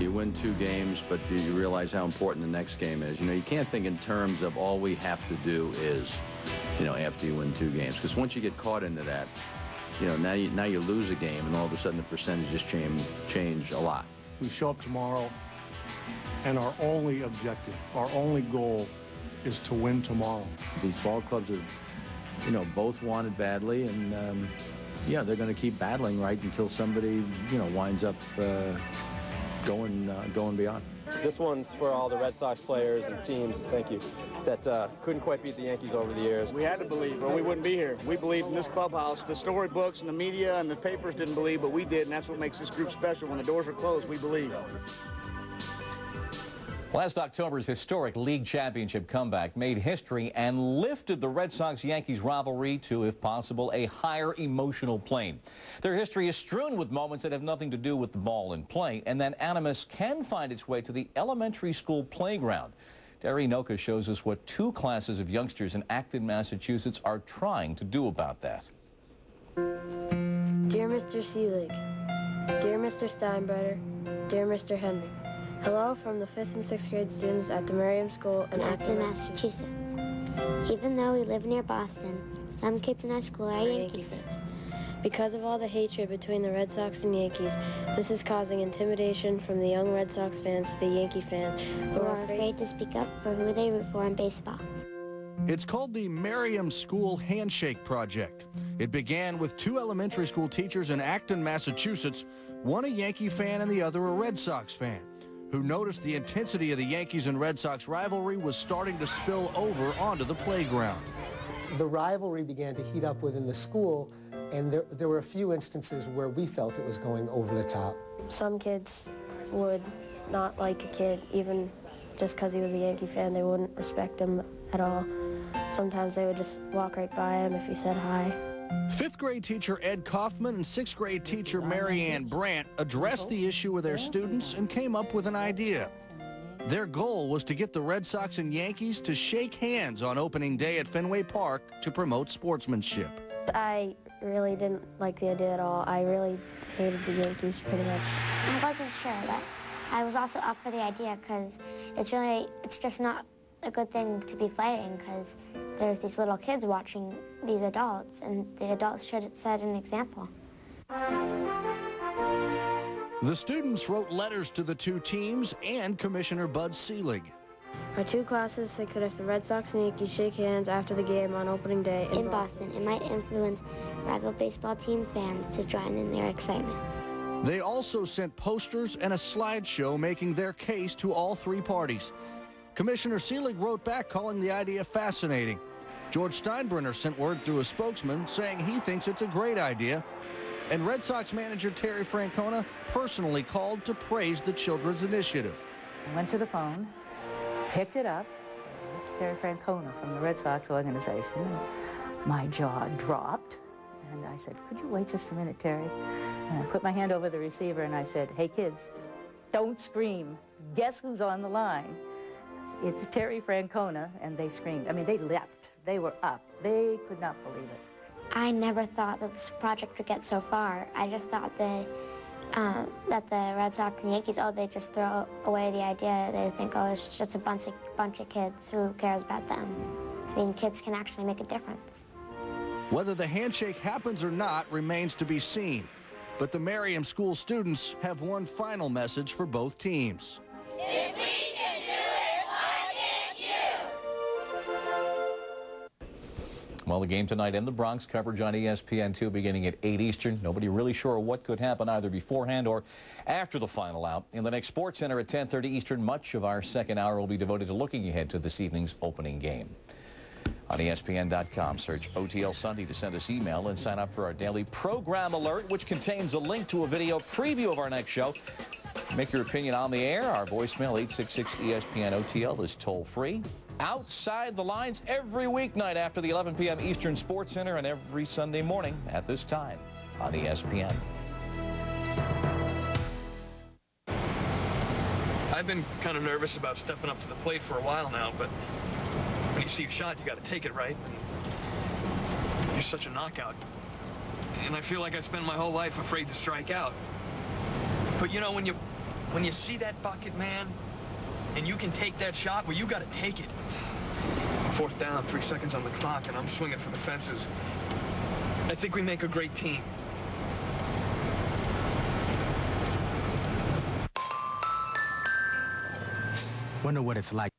You win 2 games, but you realize how important the next game is. You know, you can't think in terms of all we have to do is, you know, after you win 2 games. Because once you get caught into that, you know, now you lose a game, and all of a sudden the percentages change a lot. We show up tomorrow, and our only objective, our only goal is to win tomorrow. These ball clubs are, you know, both wanted badly, and yeah, they're going to keep battling right until somebody, you know, winds up going beyond. This one's for all the Red Sox players and teams, thank you, that couldn't quite beat the Yankees over the years. We had to believe, or we wouldn't be here. We believed in this clubhouse. The storybooks and the media and the papers didn't believe, but we did, and that's what makes this group special. When the doors are closed, we believe. Last October's historic league championship comeback made history and lifted the Red Sox-Yankees rivalry to, if possible, a higher emotional plane. Their history is strewn with moments that have nothing to do with the ball in play, and that animus can find its way to the elementary school playground. Terry Noka shows us what 2 classes of youngsters in Acton, Massachusetts are trying to do about that. Dear Mr. Seelig, dear Mr. Steinbrenner, dear Mr. Henry, hello from the 5th and 6th grade students at the Merriam School in Acton, Massachusetts. Even though we live near Boston, some kids in our school are Yankees fans. Because of all the hatred between the Red Sox and Yankees, this is causing intimidation from the young Red Sox fans to the Yankee fans who are afraid to speak up for who they root for in baseball. It's called the Merriam School Handshake Project. It began with 2 elementary school teachers in Acton, Massachusetts, one a Yankee fan and the other a Red Sox fan, who noticed the intensity of the Yankees and Red Sox rivalry was starting to spill over onto the playground. The rivalry began to heat up within the school, and there were a few instances where we felt it was going over the top. Some kids would not like a kid, even just because he was a Yankee fan. They wouldn't respect him at all. Sometimes they would just walk right by him if he said hi. 5th grade teacher Ed Kaufman and 6th grade teacher Mary Ann Brandt addressed the issue with their students and came up with an idea. Their goal was to get the Red Sox and Yankees to shake hands on opening day at Fenway Park to promote sportsmanship. I really didn't like the idea at all. I really hated the Yankees pretty much. I wasn't sure, but I was also up for the idea because it's just not a good thing to be fighting, because there's these little kids watching these adults, and the adults should set an example. The students wrote letters to the 2 teams and Commissioner Bud Selig. My 2 classes think that if the Red Sox and Yankees shake hands after the game on opening day in Boston, it might influence rival baseball team fans to join in their excitement. They also sent posters and a slideshow making their case to all 3 parties. Commissioner Selig wrote back calling the idea fascinating. George Steinbrenner sent word through a spokesman saying he thinks it's a great idea. And Red Sox manager Terry Francona personally called to praise the children's initiative. I went to the phone, picked it up. It's Terry Francona from the Red Sox organization. My jaw dropped, and I said, "Could you wait just a minute, Terry?" And I put my hand over the receiver and I said, "Hey kids, don't scream. Guess who's on the line?" It's Terry Francona, and they screamed. I mean, they leapt. They were up. They could not believe it. I never thought that this project would get so far. I just thought that the Red Sox and Yankees, they just throw away the idea. They think, it's just a bunch of kids. Who cares about them? I mean, kids can actually make a difference. Whether the handshake happens or not remains to be seen. But the Merriam School students have one final message for both teams. If we can do it, why can't you? Well, the game tonight in the Bronx, coverage on ESPN2 beginning at 8 Eastern. Nobody really sure what could happen either beforehand or after the final out. In the next Sports Center at 10:30 Eastern, much of our second hour will be devoted to looking ahead to this evening's opening game. On ESPN.com, search OTL Sunday to send us email and sign up for our daily program alert, which contains a link to a video preview of our next show. Make your opinion on the air. Our voicemail, 866-ESPN-OTL, is toll-free. Outside the Lines every weeknight after the 11 p.m. Eastern Sports Center and every Sunday morning at this time on ESPN. I've been kind of nervous about stepping up to the plate for a while now, but when you see a shot, you got to take it, right? And you're such a knockout. And I feel like I spent my whole life afraid to strike out. But you know, when you When you see that bucket, man, and you can take that shot, well, you got to take it. 4th down, 3 seconds on the clock, and I'm swinging for the fences. I think we make a great team. Wonder what it's like.